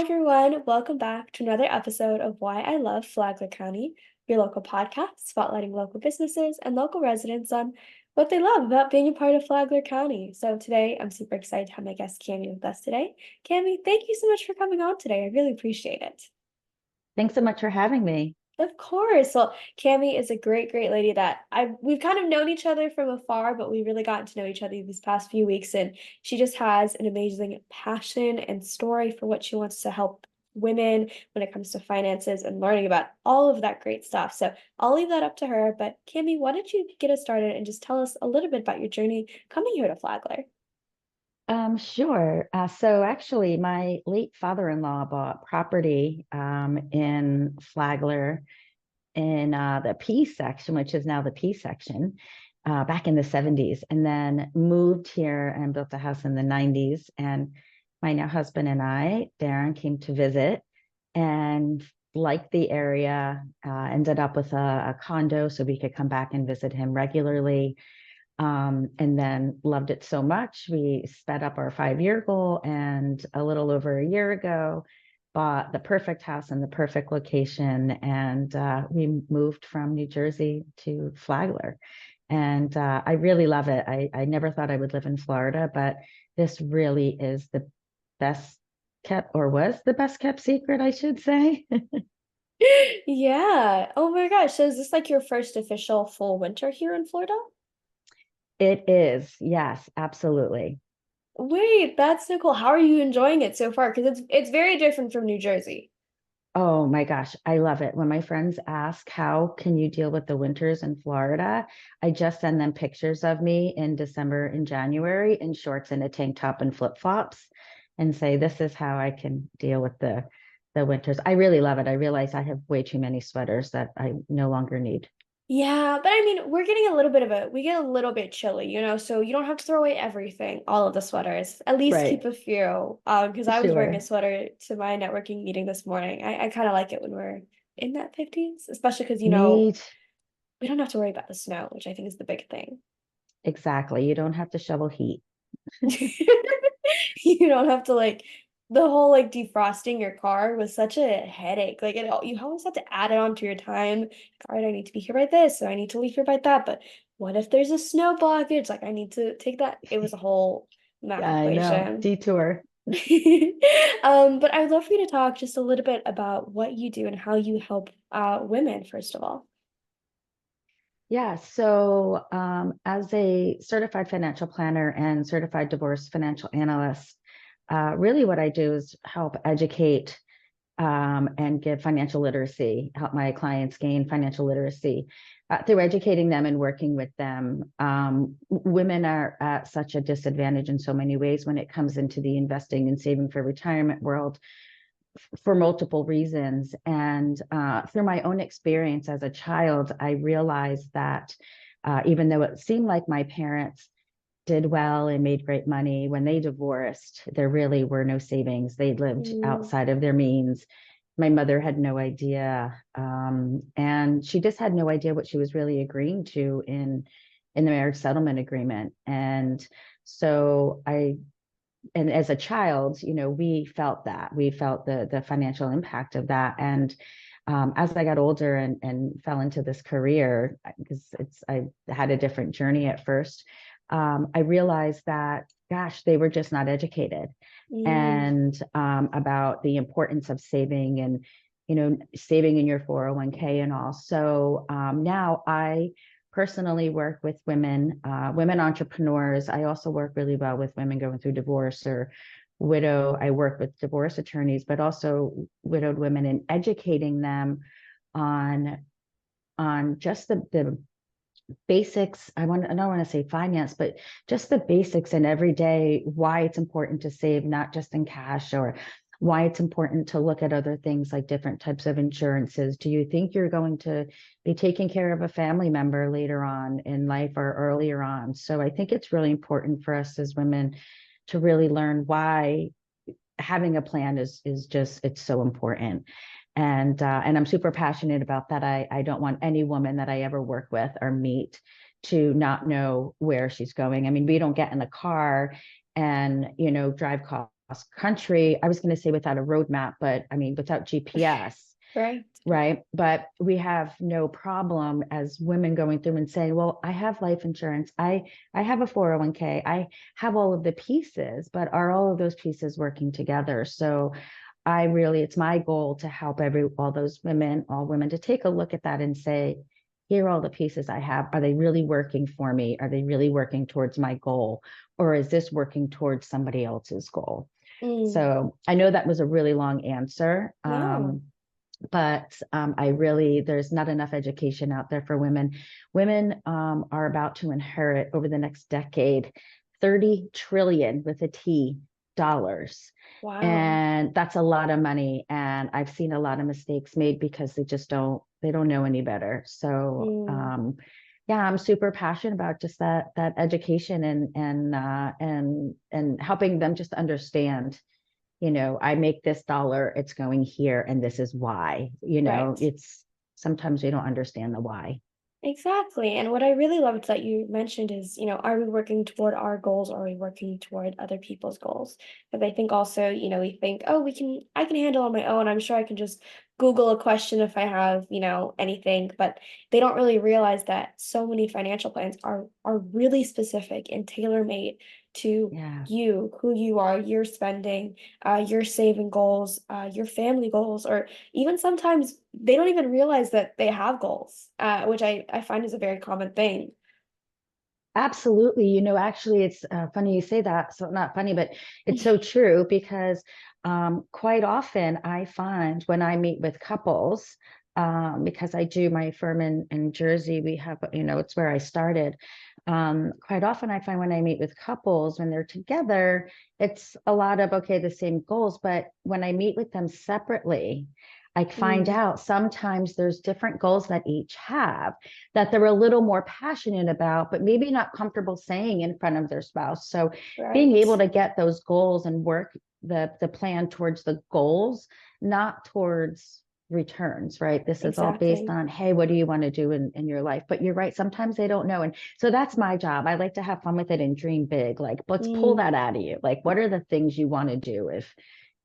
everyone. Welcome back to another episode of Why I Love Flagler County, your local podcast spotlighting local businesses and local residents on what they love about being a part of Flagler County. So today, I'm super excited to have my guest Kami with us today. Kami, thank you so much for coming on today. I really appreciate it. Thanks so much for having me. Of course. Well, Kami is a great lady that we've kind of known each other from afar, but we really gotten to know each other these past few weeks. And she just has an amazing passion and story for what she wants to help women when it comes to finances and learning about all of that great stuff. So I'll leave that up to her. But Kami, why don't you get us started and just tell us a little bit about your journey coming here to Flagler? Sure. So actually, my late father-in-law bought property in Flagler in the P section, which is now the P section, back in the 70s, and then moved here and built a house in the 90s. And my now husband and I, Darren, came to visit and liked the area, ended up with a condo so we could come back and visit him regularly. And then loved it so much, we sped up our 5-year goal, and a little over a year ago, bought the perfect house in the perfect location. And we moved from New Jersey to Flagler. And I really love it. I never thought I would live in Florida, but this really is the best kept, or was the best kept secret, I should say. Yeah. Oh my gosh. So is this like your first official full winter here in Florida? It is. Yes, absolutely. Wait, that's so cool. How are you enjoying it so far? Because it's very different from New Jersey. Oh my gosh, I love it. When my friends ask, how can you deal with the winters in Florida? I just send them pictures of me in December and January in shorts and a tank top and flip-flops and say, this is how I can deal with the winters. I really love it. I realize I have way too many sweaters that I no longer need. Yeah, but I mean, we get a little bit chilly, so you don't have to throw away everything, all of the sweaters. At least keep Right. a few. Because I was wearing a Sure. sweater to my networking meeting this morning. I kind of like it when we're in that 50s, especially because, Neat. we don't have to worry about the snow, which I think is the big thing. Exactly. You don't have to shovel heat. You don't have to the whole defrosting your car was such a headache. You always have to add it onto your time. All right, I need to be here by this, so I need to leave here by that. But what if there's a snow blockage? Like I need to take that. It was a whole math Yeah, I know. equation. Detour. But I'd love for you to talk just a little bit about what you do and how you help women, first of all. Yeah, so as a certified financial planner and certified divorce financial analyst, really what I do is help educate and give financial literacy, help my clients gain financial literacy through educating them and working with them. Women are at such a disadvantage in so many ways when it comes into the investing and saving for retirement world for multiple reasons. And through my own experience as a child, I realized that even though it seemed like my parents did well and made great money, when they divorced, there really were no savings. They lived Mm, outside of their means. My mother had no idea, and she just had no idea what she was really agreeing to in the marriage settlement agreement. And so and as a child, we felt that. We felt the financial impact of that. And as I got older and fell into this career, because I had a different journey at first, I realized that, gosh, they were just not educated mm, and about the importance of saving and saving in your 401k and all. So now I personally work with women entrepreneurs. I also work really well with women going through divorce or widow. I work with divorce attorneys, but also widowed women, and educating them on just the basics. I don't want to say finance, but just the basics in every day, why it's important to save, not just in cash, or why it's important to look at other things like different types of insurances. Do you think you're going to be taking care of a family member later on in life or earlier on? So I think it's really important for us as women to really learn why having a plan is just, it's so important. And I'm super passionate about that. I don't want any woman that I ever work with or meet to not know where she's going. I mean, we don't get in the car and drive country. I was going to say without a roadmap, but I mean, without GPS, Right. right? But we have no problem as women going through and saying, well, I have life insurance. I have a 401k. I have all of the pieces, but are all of those pieces working together? So it's my goal to help all women to take a look at that and say, here are all the pieces I have. Are they really working for me? Are they really working towards my goal? Or is this working towards somebody else's goal? Mm, So I know that was a really long answer. no. But there's not enough education out there for women. Women are about to inherit over the next decade 30 trillion with a T dollars. Wow. And that's a lot of money. And I've seen a lot of mistakes made because they don't know any better. So Mm, yeah, I'm super passionate about just that education and helping them just understand, I make this dollar, it's going here, and this is why. right. It's sometimes we don't understand the why. Exactly. And what I really loved that you mentioned is, are we working toward our goals or are we working toward other people's goals? Because I think also, we think, oh, I can handle on my own. I'm sure I can just Google a question if I have, anything, but they don't really realize that so many financial plans are really specific and tailor-made to Yeah. you, who you are, your spending, your saving goals, your family goals, or even sometimes they don't even realize that they have goals, which I find is a very common thing. Absolutely. Actually, it's funny you say that. So, not funny, but it's so true because quite often I find when I meet with couples, because I do my firm in Jersey, we have, it's where I started. Quite often I find when I meet with couples, when they're together, it's a lot of, okay, the same goals. But when I meet with them separately, I find Mm, out sometimes there's different goals that each have that they're a little more passionate about, but maybe not comfortable saying in front of their spouse. So being right. able to get those goals and work the plan towards the goals, not towards returns, right? This is all based Exactly. on, hey, what do you want to do in your life? But you're right, sometimes they don't know. And so that's my job. I like to have fun with it and dream big. Like, let's pull Mm. that out of you. Like, what are the things you want to do if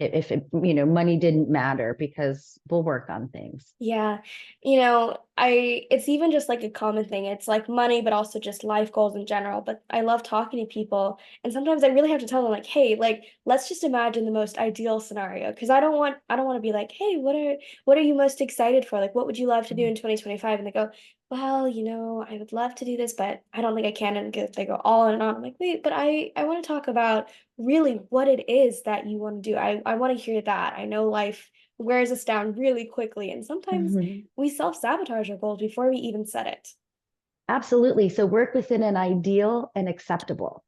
it, money didn't matter, because we'll work on things. Yeah. It's even just like a common thing. It's like money, but also just life goals in general. But I love talking to people. And sometimes I really have to tell them like, hey, like, let's just imagine the most ideal scenario. Cause I don't want to be like, hey, what are you most excited for? Like, what would you love to do in 2025? And they go, well, I would love to do this, but I don't think I can. And they go all in and on. I'm like, wait, but I want to talk about really what it is that you want to do. I want to hear that. I know life wears us down really quickly. And sometimes Mhm. we self-sabotage our goals before we even set it. Absolutely. So work within an ideal and acceptable,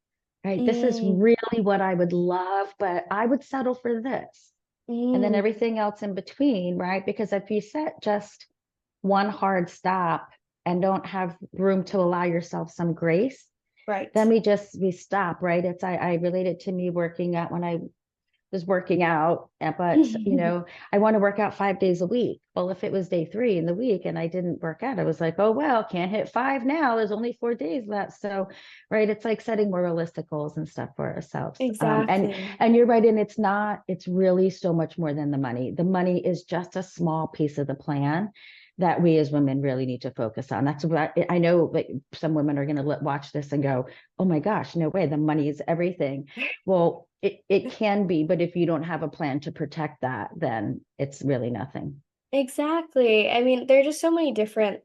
right? This is Mm, really what I would love, but I would settle for this. And then mm, everything else in between, right? Because if you set just one hard stop and don't have room to allow yourself some grace, right. then we stop, right? I relate it to me working out when I was working out, but I want to work out 5 days a week. Well, if it was day 3 in the week and I didn't work out, I was like, oh well, can't hit 5 now. There's only 4 days left. So, right, it's like setting more realistic goals and stuff for ourselves. Exactly. And you're right, and it's really so much more than the money. The money is just a small piece of the plan that we as women really need to focus on. That's what I know. Like some women are going to watch this and go, "Oh my gosh, no way! The money is everything." Well, it can be, but if you don't have a plan to protect that, then it's really nothing. Exactly. I mean, there are just so many different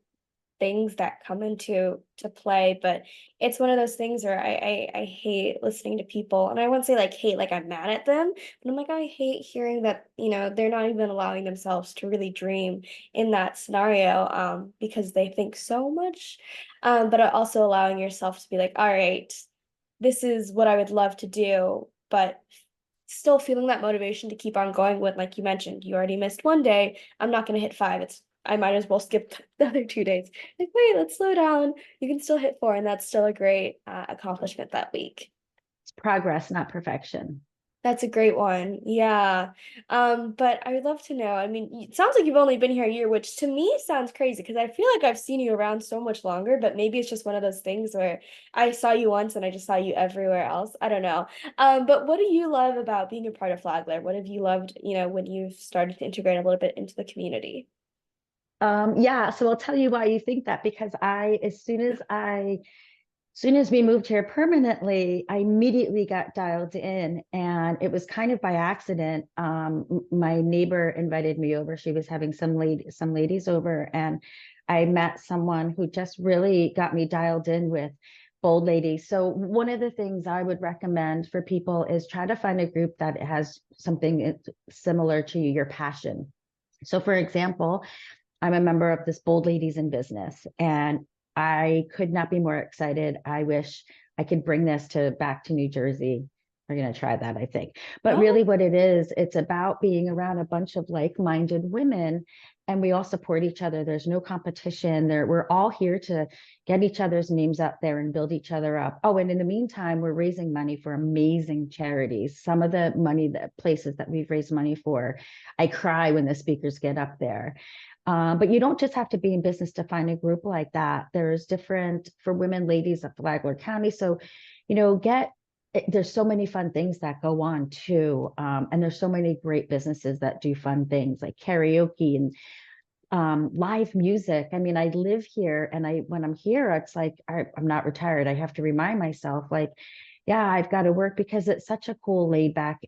things that come into play, but it's one of those things where I hate listening to people, and I won't say like hate like I'm mad at them, but I'm like I hate hearing that they're not even allowing themselves to really dream in that scenario, because they think so much, but also allowing yourself to be like, all right, this is what I would love to do, but still feeling that motivation to keep on going with, like you mentioned, you already missed one day. I'm not going to hit 5. I might as well skip the other 2 days. Like, wait, let's slow down. You can still hit 4, and that's still a great accomplishment that week. It's progress, not perfection. That's a great one. Yeah. But I would love to know. I mean, it sounds like you've only been here a year, which to me sounds crazy because I feel like I've seen you around so much longer, but maybe it's just one of those things where I saw you once and I just saw you everywhere else. I don't know. But what do you love about being a part of Flagler? What have you loved, when you've started to integrate a little bit into the community? Yeah, so I'll tell you why you think that, because as soon as we moved here permanently, I immediately got dialed in, and it was kind of by accident. My neighbor invited me over. She was having some ladies over, and I met someone who just really got me dialed in with bold ladies. So one of the things I would recommend for people is try to find a group that has something similar to your passion. So for example, I'm a member of this Bold Ladies in Business, and I could not be more excited. I wish I could bring this to back to New Jersey. We're going to try that, I think. But Oh, really, what it is, it's about being around a bunch of like-minded women, and we all support each other. There's no competition. We're all here to get each other's names out there and build each other up. Oh, and in the meantime, we're raising money for amazing charities. Some of the places that we've raised money for, I cry when the speakers get up there. But you don't just have to be in business to find a group like that. There's different for women, ladies of Flagler County. So, there's so many fun things that go on too. And there's so many great businesses that do fun things like karaoke and live music. I mean, I live here, and when I'm here, it's like I'm not retired. I have to remind myself, like, yeah, I've got to work because it's such a cool, laid back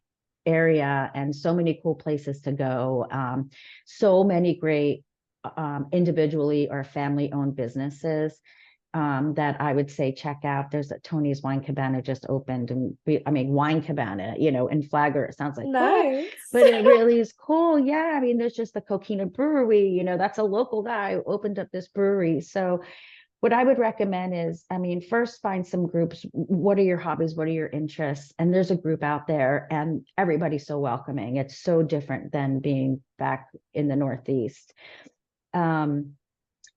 area and so many cool places to go. So many great individually or family owned businesses that I would say check out. There's a Tony's Wine Cabana just opened, and Wine Cabana, in Flagler. It sounds like what, nice. but it really is cool. Yeah, I mean, there's just the Coquina Brewery. That's a local guy who opened up this brewery. So what I would recommend is, first find some groups. What are your hobbies? What are your interests? And there's a group out there, and everybody's so welcoming. It's so different than being back in the Northeast. Um,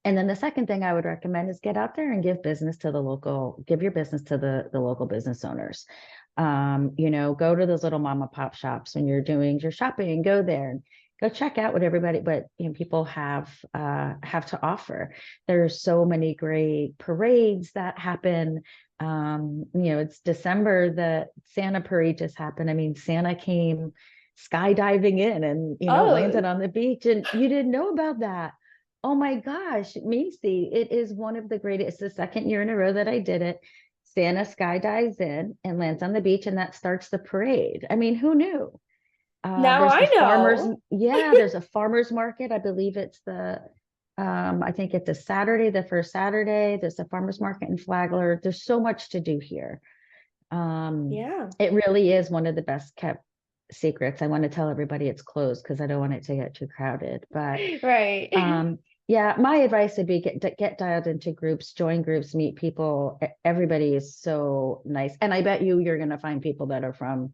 and then the second thing I would recommend is get out there and give your business to the local business owners. Go to those little mom and pop shops when you're doing your shopping, go there and go check out what people have to offer. There's so many great parades that happen. It's December, the Santa parade just happened. I mean, Santa came skydiving in and landed Oh, on the beach, and you didn't know about that. Oh my gosh, Macy, it is one of the greatest. It's the second year in a row that I did it. Santa skydives in and lands on the beach, and that starts the parade. I mean, who knew? now There's the I farmers, know. yeah, there's a farmers market. I believe I think it's a Saturday, the first Saturday. There's a farmers market in Flagler. There's so much to do here. Yeah. It really is one of the best kept secrets. I want to tell everybody it's closed because I don't want it to get too crowded. But Right. yeah, my advice would be get dialed into groups, join groups, meet people. Everybody is so nice, and I bet you're going to find people that are from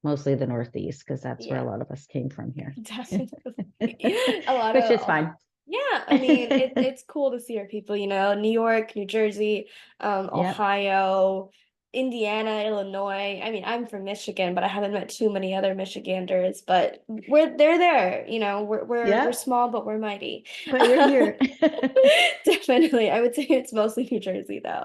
mostly the Northeast because that's where a Yeah, lot of us came from here, definitely. A lot which is of, fine. yeah, I mean, it's cool to see our people, New York, New Jersey, Yep. Ohio, Indiana, Illinois. I mean, I'm from Michigan, but I haven't met too many other Michiganders, but they're there, we're Yep. small, but we're mighty. But you're here. Definitely. I would say it's mostly New Jersey though.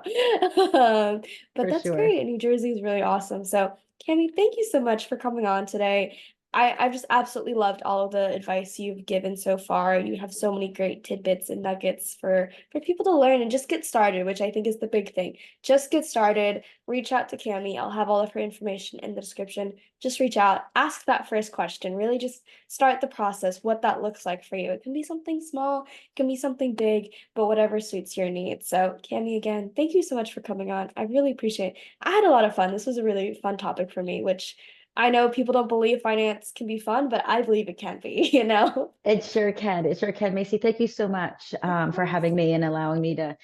But For that's sure. great. New Jersey is really awesome. So, Cami, thank you so much for coming on today. I've just absolutely loved all of the advice you've given so far. You have so many great tidbits and nuggets for people to learn and just get started, which I think is the big thing. Just get started. Reach out to Cami. I'll have all of her information in the description. Just reach out, ask that first question. Really just start the process, what that looks like for you. It can be something small, it can be something big, but whatever suits your needs. So, Cami, again, thank you so much for coming on. I really appreciate it. I had a lot of fun. This was a really fun topic for me, which I know people don't believe finance can be fun, but I believe it can be, you know? It sure can. It sure can, Macy. Thank you so much Of for course. having me and allowing me to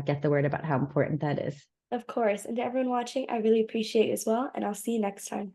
get the word about how important that is. Of course. And to everyone watching, I really appreciate it as well, and I'll see you next time.